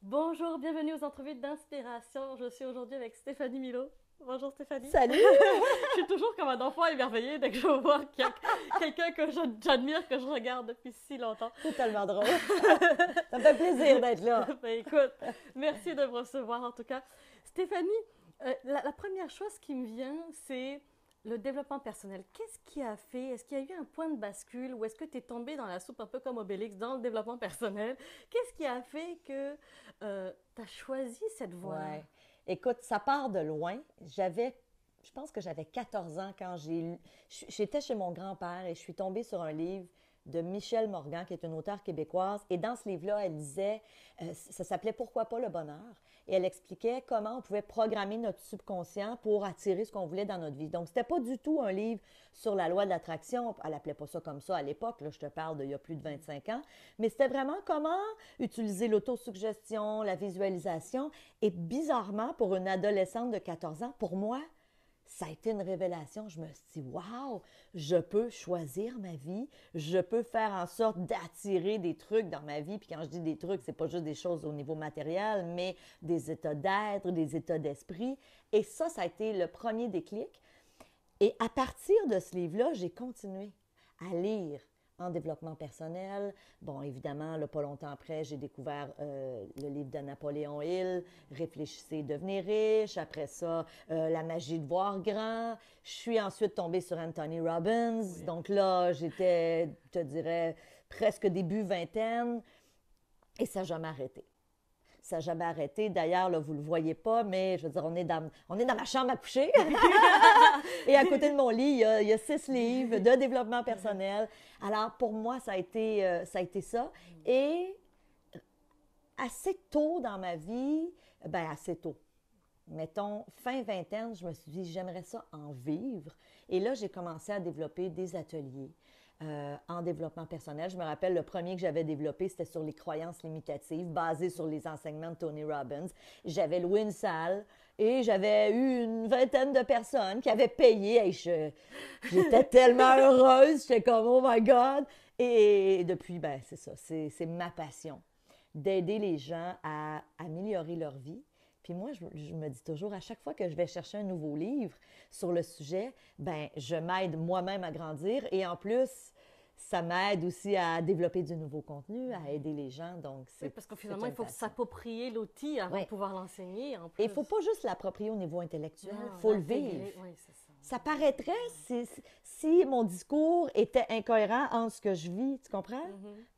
Bonjour, bienvenue aux entrevues d'inspiration. Je suis aujourd'hui avec Stéphanie Milo. Bonjour Stéphanie. Salut! Je suis toujours comme un enfant émerveillé dès que je vois quelqu'un que j'admire, que je regarde depuis si longtemps. C'est tellement drôle. Ça me fait plaisir d'être là. Ben, écoute, merci de me recevoir en tout cas. Stéphanie, la première chose qui me vient, c'est le développement personnel. Qu'est-ce qui a fait? Est-ce qu'il y a eu un point de bascule ou est-ce que tu es tombé dans la soupe un peu comme Obélix dans le développement personnel? Qu'est-ce qui a fait que tu as choisi cette voie-là? Ouais. Écoute, ça part de loin. Je pense que j'avais 14 ans quand j'étais chez mon grand-père et je suis tombée sur un livre de Michèle Morgan, qui est une auteure québécoise. Et dans ce livre-là, elle disait, ça s'appelait Pourquoi pas le bonheur? Et elle expliquait comment on pouvait programmer notre subconscient pour attirer ce qu'on voulait dans notre vie. Donc, c'était pas du tout un livre sur la loi de l'attraction. Elle appelait pas ça comme ça à l'époque. Là, je te parle d'il y a plus de 25 ans. Mais c'était vraiment comment utiliser l'autosuggestion, la visualisation. Et bizarrement, pour une adolescente de 14 ans, pour moi, ça a été une révélation. Je me suis dit, waouh, je peux choisir ma vie, je peux faire en sorte d'attirer des trucs dans ma vie. Puis quand je dis des trucs, c'est pas juste des choses au niveau matériel, mais des états d'être, des états d'esprit. Et ça a été le premier déclic. Et à partir de ce livre-là, j'ai continué à lire en développement personnel. Bon, évidemment, là, pas longtemps après, j'ai découvert le livre de Napoléon Hill, Réfléchissez, devenez riche. Après ça, La magie de voir grand. Je suis ensuite tombée sur Anthony Robbins. Oui. Donc là, j'étais, je te dirais, presque début vingtaine. Et ça n'a jamais arrêté. Ça n'a jamais arrêté. D'ailleurs, là, vous ne le voyez pas, mais je veux dire, on est dans ma chambre à coucher. Et à côté de mon lit, il y a 6 livres de développement personnel. Alors, pour moi, ça a été ça. Et assez tôt dans ma vie, ben assez tôt, mettons, fin vingtaine, je me suis dit, j'aimerais ça en vivre. Et là, j'ai commencé à développer des ateliers en développement personnel. Je me rappelle, le premier que j'avais développé, c'était sur les croyances limitatives, basé sur les enseignements de Tony Robbins. J'avais loué une salle et j'avais eu une vingtaine de personnes qui avaient payé. Et j'étais tellement heureuse, j'étais comme, oh my God! Et depuis, ben c'est ça, c'est ma passion, d'aider les gens à améliorer leur vie. Puis moi, je me dis toujours, à chaque fois que je vais chercher un nouveau livre sur le sujet, ben je m'aide moi-même à grandir et en plus, ça m'aide aussi à développer du nouveau contenu, à aider les gens. Donc, Oui, parce que c'est finalement, il une faut passion. s'approprier l'outil avant de Ouais. pouvoir l'enseigner en Et plus. il ne faut pas juste l'approprier au niveau intellectuel, Non, il faut le l'intégrer, vivre. oui, c'est ça. Ça paraîtrait si mon discours était incohérent entre ce que je vis, tu comprends?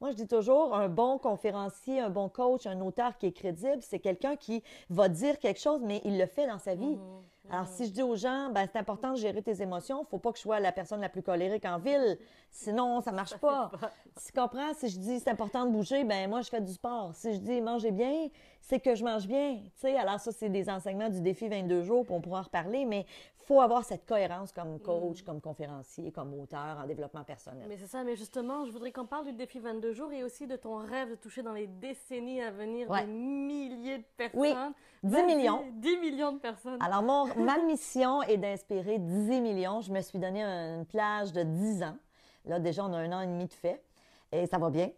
Moi, je dis toujours, un bon conférencier, un bon coach, un auteur qui est crédible, c'est quelqu'un qui va dire quelque chose, mais il le fait dans sa vie. Alors, si je dis aux gens, ben, c'est important de gérer tes émotions, il ne faut pas que je sois la personne la plus colérique en ville, sinon ça ne marche pas. Tu comprends? Si je dis c'est important de bouger, ben moi, je fais du sport. Si je dis mangez bien, c'est que je mange bien. Tu sais, alors ça, c'est des enseignements du défi 22 jours, puis on pourra en reparler, mais il faut avoir cette cohérence comme coach, comme conférencier, comme auteur en développement personnel. Mais c'est ça, mais justement, je voudrais qu'on parle du défi 22 jours et aussi de ton rêve de toucher dans les décennies à venir Ouais. des milliers de Oui, personnes. 10 Vas-y, millions. 10 millions de personnes. Alors, ma mission est d'inspirer 10 millions. Je me suis donné une plage de 10 ans. Là, déjà, on a 1 an et demi de fait et ça va bien.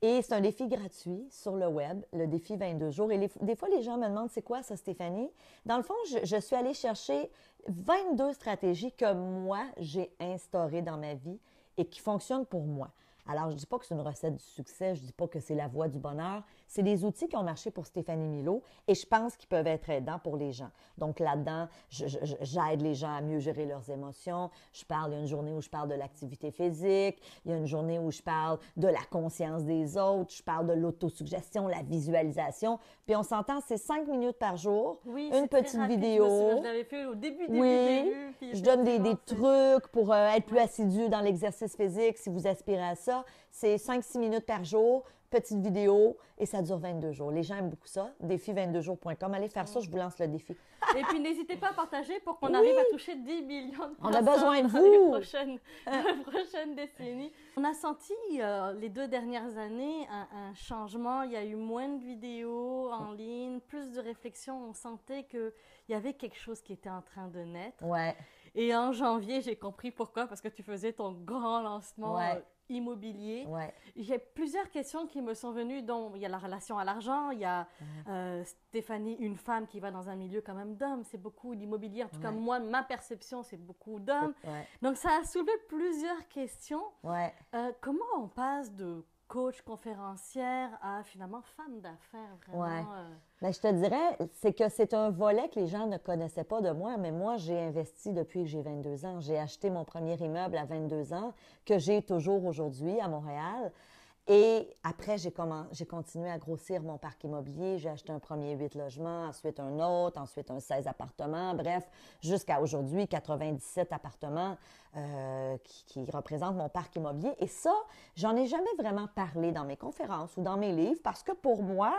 Et c'est un défi gratuit sur le web, le défi 22 jours. Et des fois, les gens me demandent, c'est quoi ça, Stéphanie? Dans le fond, je suis allée chercher 22 stratégies que moi, j'ai instaurées dans ma vie et qui fonctionnent pour moi. Alors, je ne dis pas que c'est une recette du succès, je ne dis pas que c'est la voie du bonheur. C'est des outils qui ont marché pour Stéphanie Milo et je pense qu'ils peuvent être aidants pour les gens. Donc là-dedans, j'aide les gens à mieux gérer leurs émotions. Il y a une journée où je parle de l'activité physique, il y a une journée où je parle de la conscience des autres, je parle de l'autosuggestion, la visualisation. Puis on s'entend, c'est 5 minutes par jour, Oui, une c'est très petite rapide. vidéo. Je l'avais fait au début, Oui, puis je donne des effectivement, trucs pour être plus assidu dans l'exercice physique si vous aspirez à ça. C'est 5-6 minutes par jour, petite vidéo, et ça dure 22 jours. Les gens aiment beaucoup ça. Défi22jours.com. Allez faire ça, je vous lance le défi. Et puis n'hésitez pas à partager pour qu'on Oui. arrive à toucher 10 millions de On personnes a besoin de dans les vous. prochaines décennies. On a senti les 2 dernières années un changement. Il y a eu moins de vidéos en ligne, plus de réflexion. On sentait qu'il y avait quelque chose qui était en train de naître. Ouais. Et en janvier, j'ai compris pourquoi, parce que tu faisais ton grand lancement Ouais. immobilier. Ouais. J'ai plusieurs questions qui me sont venues, dont il y a la relation à l'argent, il y a Stéphanie, une femme qui va dans un milieu quand même d'hommes, c'est beaucoup l'immobilier. En tout cas, moi, ma perception, c'est beaucoup d'hommes. Ouais. Donc, ça a soulevé plusieurs questions. Ouais. Comment on passe de coach conférencière à finalement femme d'affaires, vraiment? Ouais. Ben, je te dirais, c'est que c'est un volet que les gens ne connaissaient pas de moi, mais moi, j'ai investi depuis que j'ai 22 ans. J'ai acheté mon premier immeuble à 22 ans, que j'ai toujours aujourd'hui à Montréal. Et après, j'ai continué à grossir mon parc immobilier. J'ai acheté un premier 8 logements, ensuite un autre, ensuite un 16 appartements. Bref, jusqu'à aujourd'hui, 97 appartements qui représentent mon parc immobilier. Et ça, j'en ai jamais vraiment parlé dans mes conférences ou dans mes livres parce que pour moi,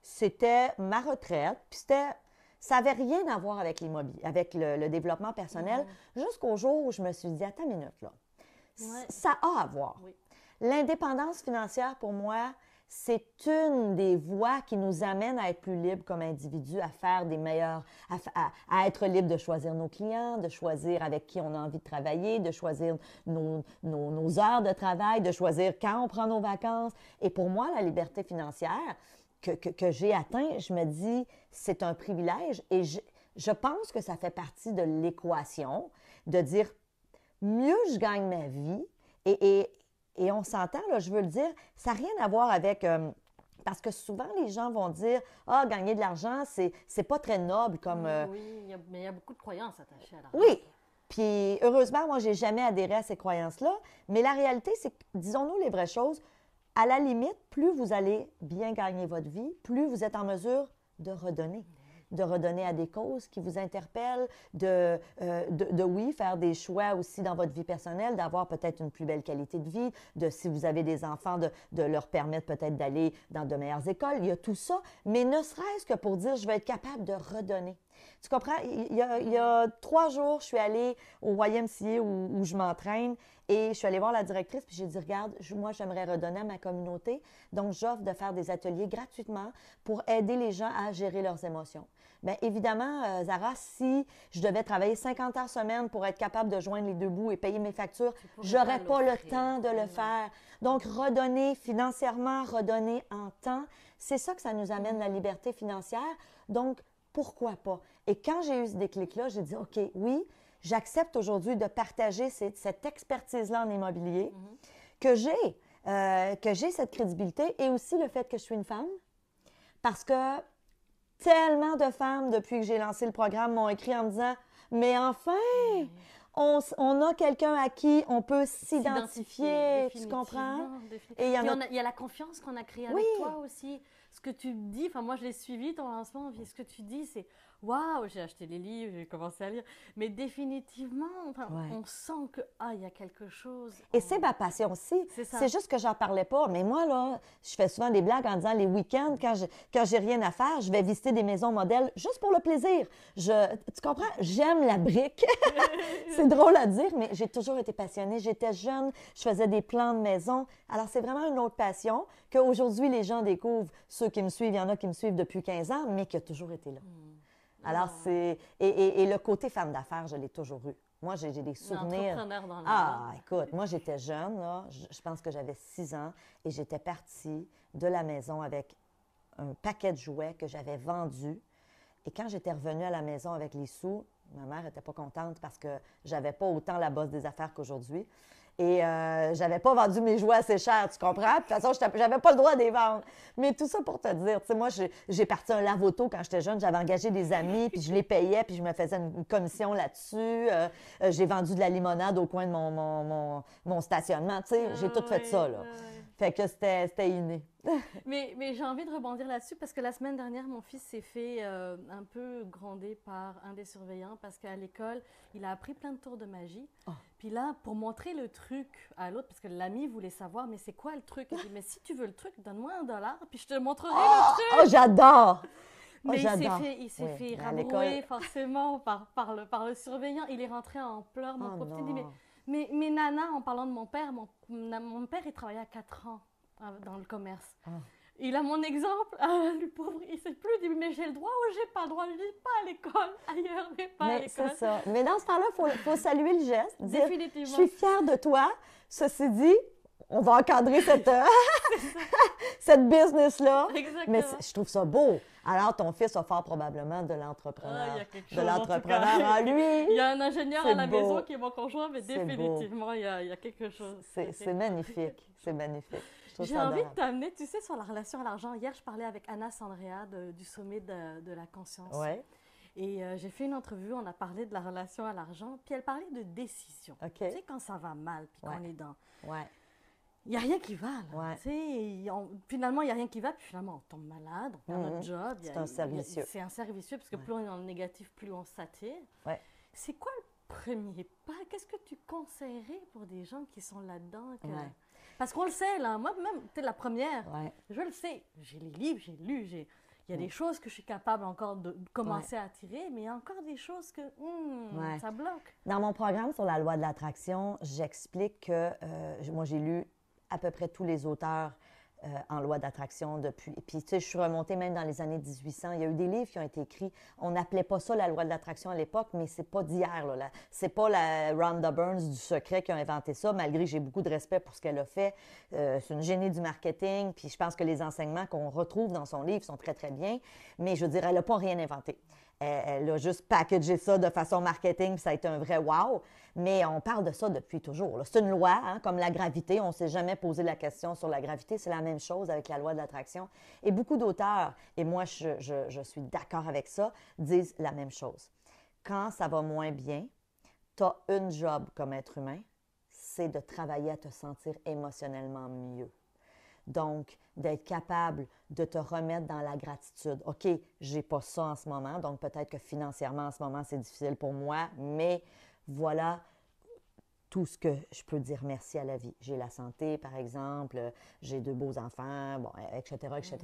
c'était ma retraite. Puis ça n'avait rien à voir avec l'immobilier, avec le développement personnel, jusqu'au jour où je me suis dit, attends une minute, là. Ça a à voir. Oui. L'indépendance financière, pour moi, c'est une des voies qui nous amène à être plus libres comme individus, à faire des meilleurs, à être libre de choisir nos clients, de choisir avec qui on a envie de travailler, de choisir nos heures de travail, de choisir quand on prend nos vacances. Et pour moi, la liberté financière que j'ai atteint, je me dis, c'est un privilège et je pense que ça fait partie de l'équation de dire, mieux je gagne ma vie et on s'entend, là, je veux le dire, ça n'a rien à voir avec... parce que souvent, les gens vont dire « Ah, gagner de l'argent, c'est pas très noble comme... Oui, mais il y a beaucoup de croyances attachées à l'argent. Oui, puis heureusement, moi, j'ai jamais adhéré à ces croyances-là, mais la réalité, c'est que, disons-nous les vraies choses, à la limite, plus vous allez bien gagner votre vie, plus vous êtes en mesure de redonner à des causes qui vous interpellent, oui, faire des choix aussi dans votre vie personnelle, d'avoir peut-être une plus belle qualité de vie, si vous avez des enfants, de leur permettre peut-être d'aller dans de meilleures écoles. Il y a tout ça, mais ne serait-ce que pour dire, je vais être capable de redonner. Tu comprends? Il y a 3 jours, je suis allée au YMCA où je m'entraîne et je suis allée voir la directrice puis j'ai dit, regarde, moi, j'aimerais redonner à ma communauté. Donc, j'offre de faire des ateliers gratuitement pour aider les gens à gérer leurs émotions. Bien, évidemment, Zara, si je devais travailler 50 heures semaine pour être capable de joindre les deux bouts et payer mes factures, j'aurais pas le temps de le faire. Donc, redonner financièrement, redonner en temps, c'est ça que ça nous amène, la liberté financière. Donc, pourquoi pas? Et quand j'ai eu ce déclic-là, j'ai dit, OK, oui, j'accepte aujourd'hui de partager cette expertise-là en immobilier, que j'ai cette crédibilité et aussi le fait que je suis une femme. Parce que tellement de femmes, depuis que j'ai lancé le programme, m'ont écrit en me disant, mais enfin, on a quelqu'un à qui on peut s'identifier, tu comprends? Et il y a la confiance qu'on a créée avec toi aussi. Ce que tu dis, enfin moi je l'ai suivi ton lancement, ce que tu dis c'est waouh, j'ai acheté les livres, j'ai commencé à lire, mais définitivement, on sent que il y a quelque chose. Et c'est ma passion aussi. C'est juste que j'en parlais pas. Mais moi là, je fais souvent des blagues en disant les week-ends quand j'ai rien à faire, je vais visiter des maisons modèles juste pour le plaisir. Tu comprends? J'aime la brique. C'est drôle à dire, mais j'ai toujours été passionnée. J'étais jeune, je faisais des plans de maison. Alors c'est vraiment une autre passion qu'aujourd'hui les gens découvrent. Ceux qui me suivent, il y en a qui me suivent depuis 15 ans, mais qui a toujours été là. Alors, c'est... Et le côté femme d'affaires, je l'ai toujours eu. Moi, j'ai des souvenirs... Entrepreneur dans l'âme. Écoute, moi, j'étais jeune, là. Je pense que j'avais 6 ans et j'étais partie de la maison avec un paquet de jouets que j'avais vendus. Et quand j'étais revenue à la maison avec les sous, ma mère n'était pas contente parce que j'avais pas autant la bosse des affaires qu'aujourd'hui. Et j'avais pas vendu mes jouets assez cher, tu comprends? De toute façon, j'avais pas le droit de les vendre. Mais tout ça pour te dire, tu sais, moi, j'ai parti un lave-auto quand j'étais jeune. J'avais engagé des amis, puis je les payais, puis je me faisais une commission là-dessus. J'ai vendu de la limonade au coin de mon stationnement. Tu sais, j'ai tout fait ça, là. Fait que c'était inné. mais j'ai envie de rebondir là-dessus parce que la semaine dernière, mon fils s'est fait un peu gronder par un des surveillants parce qu'à l'école, il a appris plein de tours de magie. Puis là, pour montrer le truc à l'autre, parce que l'ami voulait savoir, mais c'est quoi le truc? Il dit, mais si tu veux le truc, donne-moi $1, puis je te montrerai le truc. Oh, j'adore! Mais il s'est fait rabrouer forcément par le surveillant. Il est rentré en pleurs. Mon pauvre petit dit, mais Nana, en parlant de mon père, mon père, il travaillait à 4 ans dans le commerce. Il a mon exemple, le pauvre, il ne sait plus, il dit, mais j'ai le droit ou j'ai pas le droit? Je dis, pas à l'école, ailleurs, mais pas à l'école. C'est ça. Mais dans ce temps-là, il faut saluer le geste. Définitivement. Je suis fière de toi. Ceci dit, on va encadrer cette business-là. Exactement. Mais je trouve ça beau. Alors, ton fils a fort probablement de Ah, il y l'entrepreneur. a quelque De chose, en tout l'entrepreneur cas. en lui. Il y a un ingénieur C'est à la beau. maison qui est mon conjoint, mais C'est beau. définitivement, il y a quelque chose. C'est magnifique. C'est magnifique. Je trouve J'ai ça envie de adorable. t'amener, tu sais, sur la relation à l'argent. Hier, je parlais avec Anna Sandrea du sommet de la conscience. Oui, Et j'ai fait une entrevue, on a parlé de la relation à l'argent, puis elle parlait de décision. OK. Tu sais, quand ça va mal, puis qu'on Ouais. est dans... oui. Il n'y a rien qui va, là. Ouais. Tu sais, finalement, il n'y a rien qui va, puis finalement, on tombe malade, on perd notre job. C'est un cercle vicieux. C'est un cercle vicieux, parce que plus on est dans le négatif, plus on s'attire. Ouais. C'est quoi le premier pas? Qu'est-ce que tu conseillerais pour des gens qui sont là-dedans? Ouais. Parce qu'on le sait, là. Moi-même, tu sais, la première, Ouais. je le sais. J'ai les livres, j'ai lu, il y a des choses que je suis capable encore de commencer à attirer, mais il y a encore des choses que Ouais. ça bloque. Dans mon programme sur la loi de l'attraction, j'explique que moi, j'ai lu à peu près tous les auteurs en loi d'attraction depuis. Puis, tu sais, je suis remontée même dans les années 1800. Il y a eu des livres qui ont été écrits. On n'appelait pas ça la loi de l'attraction à l'époque, mais c'est pas d'hier. C'est pas la Rhonda Burns du secret qui a inventé ça, malgré que j'ai beaucoup de respect pour ce qu'elle a fait. C'est une génie du marketing. Puis, je pense que les enseignements qu'on retrouve dans son livre sont très, très bien. Mais je veux dire, elle n'a pas rien inventé. Elle a juste packagé ça de façon marketing, puis ça a été un vrai wow. Mais on parle de ça depuis toujours. C'est une loi, hein, comme la gravité. On ne s'est jamais posé la question sur la gravité. C'est la même chose avec la loi de l'attraction. Et beaucoup d'auteurs, et moi je suis d'accord avec ça, disent la même chose. Quand ça va moins bien, tu as une job comme être humain, c'est de travailler à te sentir émotionnellement mieux. Donc, d'être capable de te remettre dans la gratitude. OK, j'ai pas ça en ce moment, donc peut-être que financièrement en ce moment c'est difficile pour moi, mais voilà tout ce que je peux dire merci à la vie. J'ai la santé, par exemple, j'ai 2 beaux enfants, bon, etc., etc.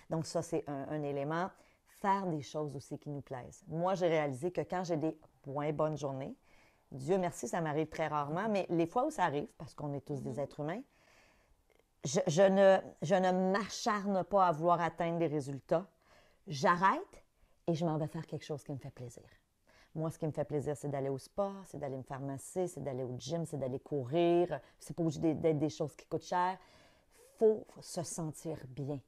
Donc ça, c'est un élément. Faire des choses aussi qui nous plaisent. Moi, j'ai réalisé que quand j'ai des moins bonnes journées, Dieu merci, ça m'arrive très rarement, mais les fois où ça arrive, parce qu'on est tous des êtres humains, je ne m'acharne pas à vouloir atteindre des résultats. J'arrête et je m'en vais faire quelque chose qui me fait plaisir. Moi, ce qui me fait plaisir, c'est d'aller au spa, c'est d'aller me faire masser, c'est d'aller au gym, c'est d'aller courir. C'est pas obligé d'être des choses qui coûtent cher. Il faut se sentir bien.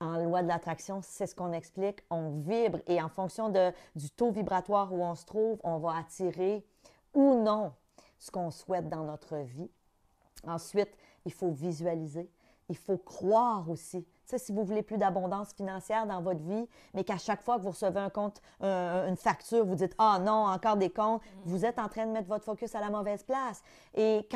En loi de l'attraction, c'est ce qu'on explique. On vibre et en fonction du taux vibratoire où on se trouve, on va attirer ou non ce qu'on souhaite dans notre vie. Ensuite, il faut visualiser. Il faut croire aussi. Tu sais, si vous voulez plus d'abondance financière dans votre vie, mais qu'à chaque fois que vous recevez un compte, une facture, vous dites « Ah non, encore des comptes », vous êtes en train de mettre votre focus à la mauvaise place. Et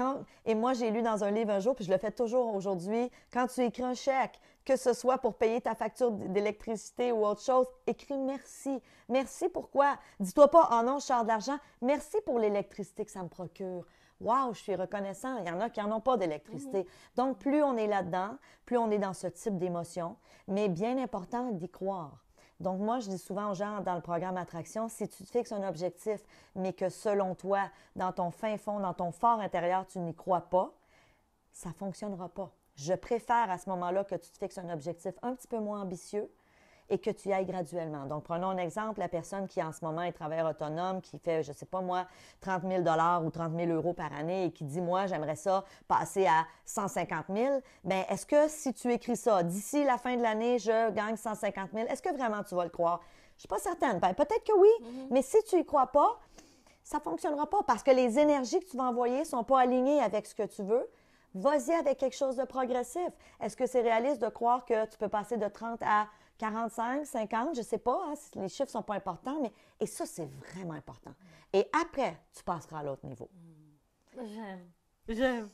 moi, j'ai lu dans un livre un jour, puis je le fais toujours aujourd'hui, quand tu écris un chèque, que ce soit pour payer ta facture d'électricité ou autre chose, écris « Merci ». Merci pourquoi? Dis-toi pas « Ah non, je sors de l'argent ». Merci pour l'électricité que ça me procure. Wow, je suis reconnaissant. Il y en a qui n'en ont pas d'électricité. Donc, plus on est là-dedans, plus on est dans ce type d'émotion, mais bien important d'y croire. Donc, moi, je dis souvent aux gens dans le programme Attraction, si tu te fixes un objectif, mais que selon toi, dans ton fin fond, dans ton fort intérieur, tu n'y crois pas, ça ne fonctionnera pas. Je préfère à ce moment-là que tu te fixes un objectif un petit peu moins ambitieux et que tu y ailles graduellement. Donc, prenons un exemple, la personne qui en ce moment est travailleur autonome, qui fait, je ne sais pas moi, 30 000 ou 30 000 euros par année et qui dit, moi, j'aimerais ça passer à 150 000. Bien, est-ce que si tu écris ça, d'ici la fin de l'année, je gagne 150 000, est-ce que vraiment tu vas le croire? Je ne suis pas certaine. Ben, peut-être que oui, mais si tu n'y crois pas, ça ne fonctionnera pas parce que les énergies que tu vas envoyer ne sont pas alignées avec ce que tu veux. Vas-y avec quelque chose de progressif. Est-ce que c'est réaliste de croire que tu peux passer de 30 à 45, 50, je ne sais pas, hein, les chiffres ne sont pas importants, mais et ça, c'est vraiment important. Et après, tu passeras à l'autre niveau. J'aime.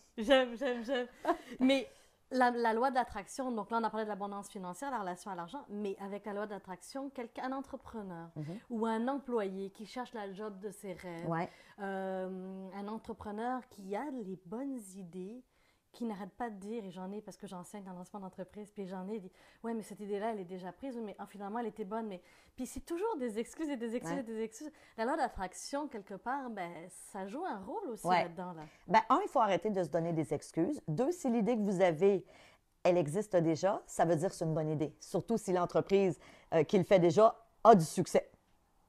Mais la loi d'attraction, donc là, on a parlé de l'abondance financière, la relation à l'argent, mais avec la loi d'attraction, un entrepreneur ou un employé qui cherche la job de ses rêves, Ouais. Un entrepreneur qui a les bonnes idées, qui n'arrête pas de dire, et j'en ai parce que j'enseigne dans le lancement d'entreprise, puis j'en ai dit, ouais, mais cette idée-là, elle est déjà prise, mais finalement, elle était bonne, mais... Puis c'est toujours des excuses et des excuses et des excuses. La loi d'attraction, quelque part, ben, ça joue un rôle aussi là-dedans, là. Ben, un, il faut arrêter de se donner des excuses. Deux, si l'idée que vous avez, elle existe déjà, ça veut dire que c'est une bonne idée. Surtout si l'entreprise qui le fait déjà a du succès.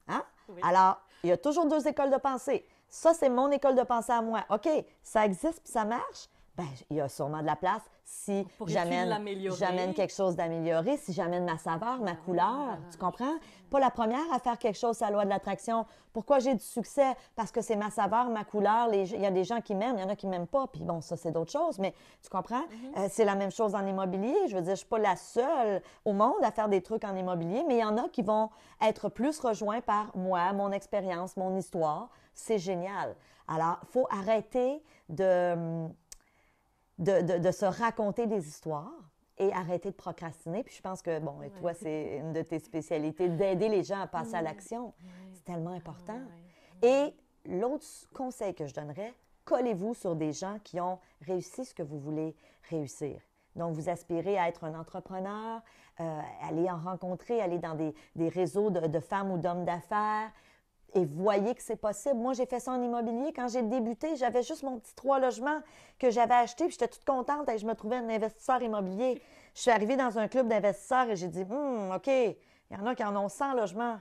Hein? Oui. Alors, il y a toujours 2 écoles de pensée. Ça, c'est mon école de pensée à moi. OK, ça existe puis ça marche. ben, il y a sûrement de la place si Pourrais-tu l'améliorer? j'amène quelque chose d'amélioré, si j'amène ma saveur, ma couleur, tu comprends? Pas la première à faire quelque chose, c'est la loi de l'attraction. Pourquoi j'ai du succès? Parce que c'est ma saveur, ma couleur. Il y a des gens qui m'aiment, il y en a qui m'aiment pas, puis bon, ça, c'est d'autres choses, mais tu comprends? C'est la même chose en immobilier. Je veux dire, je suis pas la seule au monde à faire des trucs en immobilier, mais il y en a qui vont être plus rejoints par moi, mon expérience, mon histoire. C'est génial. Alors, il faut arrêter de se raconter des histoires et arrêter de procrastiner. Puis je pense que, bon, et toi, c'est une de tes spécialités, d'aider les gens à passer à l'action. C'est tellement important. Et l'autre conseil que je donnerais, collez-vous sur des gens qui ont réussi ce que vous voulez réussir. Donc, vous aspirez à être un entrepreneur, aller en rencontrer, aller dans des réseaux de femmes ou d'hommes d'affaires, et voyez que c'est possible. Moi, j'ai fait ça en immobilier. Quand j'ai débuté, j'avais juste mon petit 3 logements que j'avais acheté, puis j'étais toute contente et je me trouvais un investisseur immobilier. Je suis arrivée dans un club d'investisseurs et j'ai dit, OK, il y en a qui en ont 100 logements.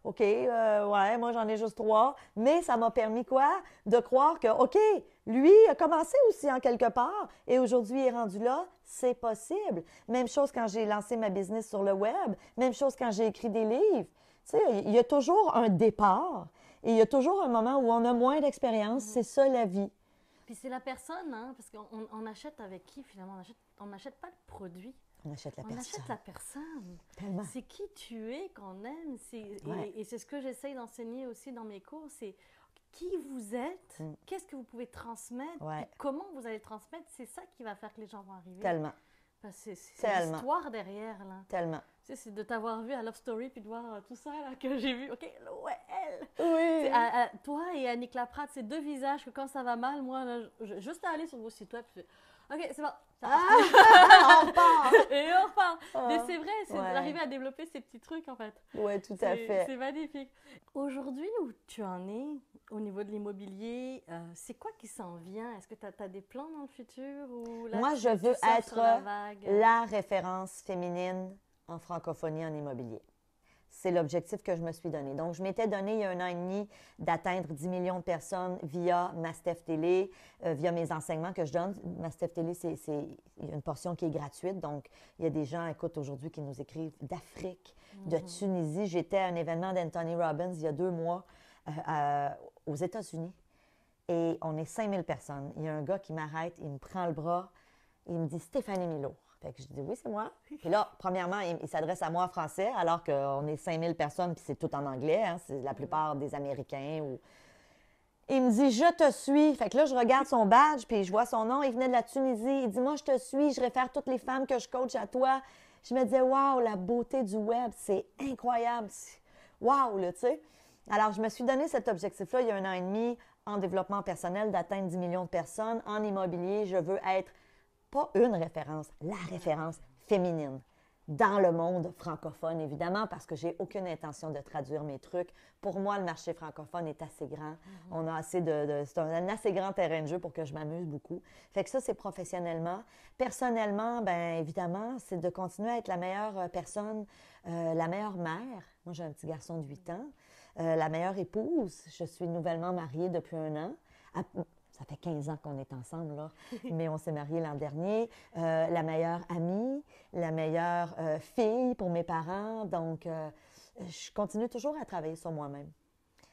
OK, ouais, moi, j'en ai juste 3. Mais ça m'a permis quoi? De croire que, OK, lui a commencé aussi en quelque part et aujourd'hui, il est rendu là. C'est possible. Même chose quand j'ai lancé ma business sur le web. Même chose quand j'ai écrit des livres. Tu sais, il y a toujours un départ et il y a toujours un moment où on a moins d'expérience. C'est ça, la vie. Puis c'est la personne, hein, parce qu'on achète avec qui, finalement? On n'achète pas le produit. On achète la On personne. achète la personne. Tellement. C'est qui tu es qu'on aime. Et c'est ce que j'essaye d'enseigner aussi dans mes cours, c'est qui vous êtes, qu'est-ce que vous pouvez transmettre, puis comment vous allez transmettre. C'est ça qui va faire que les gens vont arriver. Tellement. Parce que c'est l'histoire derrière, là. Tellement. Tu sais, c'est de t'avoir vu à Love Story puis de voir tout ça là, que j'ai vu. OK, ouais, elle! Oui! Toi et Annick Laprade, c'est deux visages que quand ça va mal, moi, là, juste à aller sur vos sites web, je fais OK, c'est bon. On repart! Et on repart! Mais c'est vrai, c'est d'arriver à développer ces petits trucs, en fait. Oui, tout à fait. C'est magnifique. Aujourd'hui, où tu en es au niveau de l'immobilier, c'est quoi qui s'en vient? Est-ce que tu as des plans dans le futur? Ou là, moi, je veux être la référence féminine en francophonie en immobilier. C'est l'objectif que je me suis donné. Donc, je m'étais donné il y a 1 an et demi d'atteindre 10 millions de personnes via Mastef Télé, via mes enseignements que je donne. Mastef Télé, il y a une portion qui est gratuite. Donc, il y a des gens, écoute, aujourd'hui qui nous écrivent d'Afrique, de Tunisie. J'étais à un événement d'Anthony Robbins il y a 2 mois aux États-Unis et on est 5000 personnes. Il y a un gars qui m'arrête, il me prend le bras, il me dit « Stéphanie Milot ». Fait que je dis oui, c'est moi. Puis là, premièrement, il s'adresse à moi en français, alors qu'on est 5000 personnes, puis c'est tout en anglais. Hein, c'est la plupart des Américains. Il me dit, je te suis. Fait que là, je regarde son badge, puis je vois son nom. Il venait de la Tunisie. Il dit, moi, je te suis. Je réfère toutes les femmes que je coach à toi. Je me disais, waouh, la beauté du web, c'est incroyable. Waouh, là, tu sais. Alors, je me suis donné cet objectif-là il y a 1 an et demi en développement personnel d'atteindre 10 millions de personnes. En immobilier, je veux être pas une référence, la référence féminine dans le monde francophone, évidemment, parce que j'ai aucune intention de traduire mes trucs. Pour moi, le marché francophone est assez grand. On a assez c'est un assez grand terrain de jeu pour que je m'amuse beaucoup. Fait que ça, c'est professionnellement. Personnellement, bien évidemment, c'est de continuer à être la meilleure personne, la meilleure mère. Moi, j'ai un petit garçon de 8 ans. La meilleure épouse. Je suis nouvellement mariée depuis 1 an. Ça fait 15 ans qu'on est ensemble, là, mais on s'est mariés l'an dernier. La meilleure amie, la meilleure fille pour mes parents. Donc, je continue toujours à travailler sur moi-même.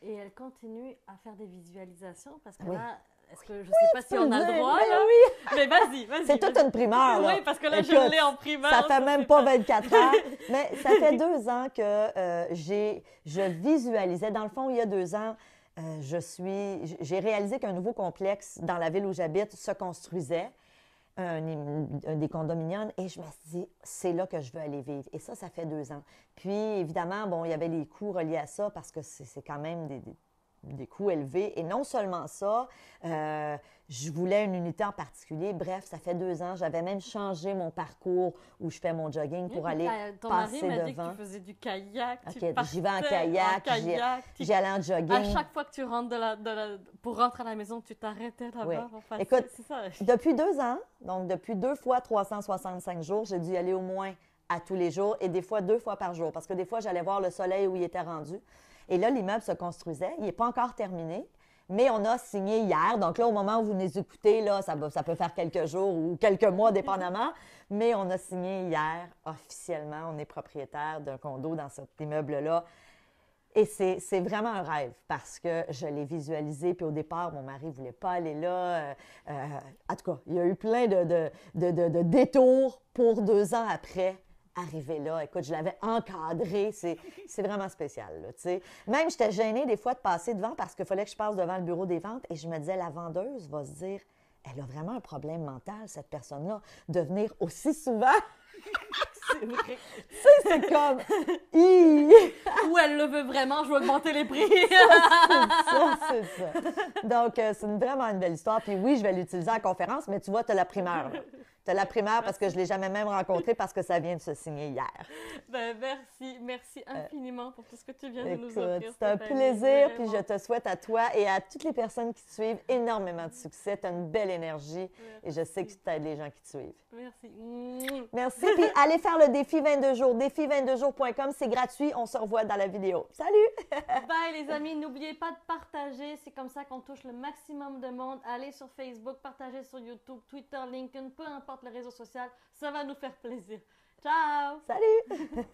Et elle continue à faire des visualisations parce que là, est-ce que je ne sais pas si on a le droit, là? Oui. Mais vas-y. C'est toute une primeur, là. Oui, parce que là, écoute, je l'ai en primeur. Ça fait même pas 24 heures. Mais ça fait 2 ans que je visualisais. Dans le fond, il y a 2 ans, j'ai réalisé qu'un nouveau complexe dans la ville où j'habite se construisait, des condominiums, et je me suis dit, c'est là que je veux aller vivre. Et ça fait 2 ans. Puis, évidemment, bon, il y avait les coûts reliés à ça parce que c'est quand même des coûts élevés. Et non seulement ça, je voulais une unité en particulier. Bref, ça fait 2 ans. J'avais même changé mon parcours où je fais mon jogging pour aller passer devant. Ton mari m'a dit que tu faisais du kayak. OK, j'y vais en kayak. J'y allais en jogging. À chaque fois que tu rentres pour rentrer à la maison, tu t'arrêtais là-bas. Oui. Enfin, écoute, c'est ça. Depuis 2 ans, donc depuis 2 fois 365 jours, j'ai dû y aller au moins à tous les jours et des fois 2 fois par jour parce que des fois, j'allais voir le soleil où il était rendu. Et là, l'immeuble se construisait. Il n'est pas encore terminé, Mais on a signé hier. Donc là, au moment où vous nous écoutez, là, ça peut faire quelques jours ou quelques mois, dépendamment. Mais on a signé hier, officiellement. On est propriétaire d'un condo dans cet immeuble-là. Et c'est vraiment un rêve parce que je l'ai visualisé. Puis au départ, mon mari ne voulait pas aller là. En tout cas, il y a eu plein de détours pour 2 ans après arriver là. Écoute, je l'avais encadré. C'est vraiment spécial, là, tu sais. Même, j'étais gênée des fois de passer devant parce qu'il fallait que je passe devant le bureau des ventes et je me disais, la vendeuse va se dire, elle a vraiment un problème mental, cette personne-là, de venir aussi souvent. C'est vrai. Tu sais, c'est comme... Ou elle le veut vraiment, je vais augmenter les prix. C'est ça. Donc, c'est vraiment une belle histoire. Puis oui, je vais l'utiliser en conférence, mais tu vois, tu as la primeur. Tu as la primeur parce que je ne l'ai jamais même rencontré parce que ça vient de se signer hier. Ben, merci infiniment pour tout ce que tu viens de nous offrir. C'est un plaisir, puis je te souhaite à toi et à toutes les personnes qui te suivent énormément de succès. Tu as une belle énergie et je sais que tu aides les gens qui te suivent. Merci. Merci, puis allez faire le défi 22 jours, défi22jours.com, c'est gratuit, on se revoit dans la vidéo. Salut! Bye les amis, n'oubliez pas de partager, c'est comme ça qu'on touche le maximum de monde. Allez sur Facebook, partagez sur YouTube, Twitter, LinkedIn, peu importe le réseau social, ça va nous faire plaisir. Ciao! Salut!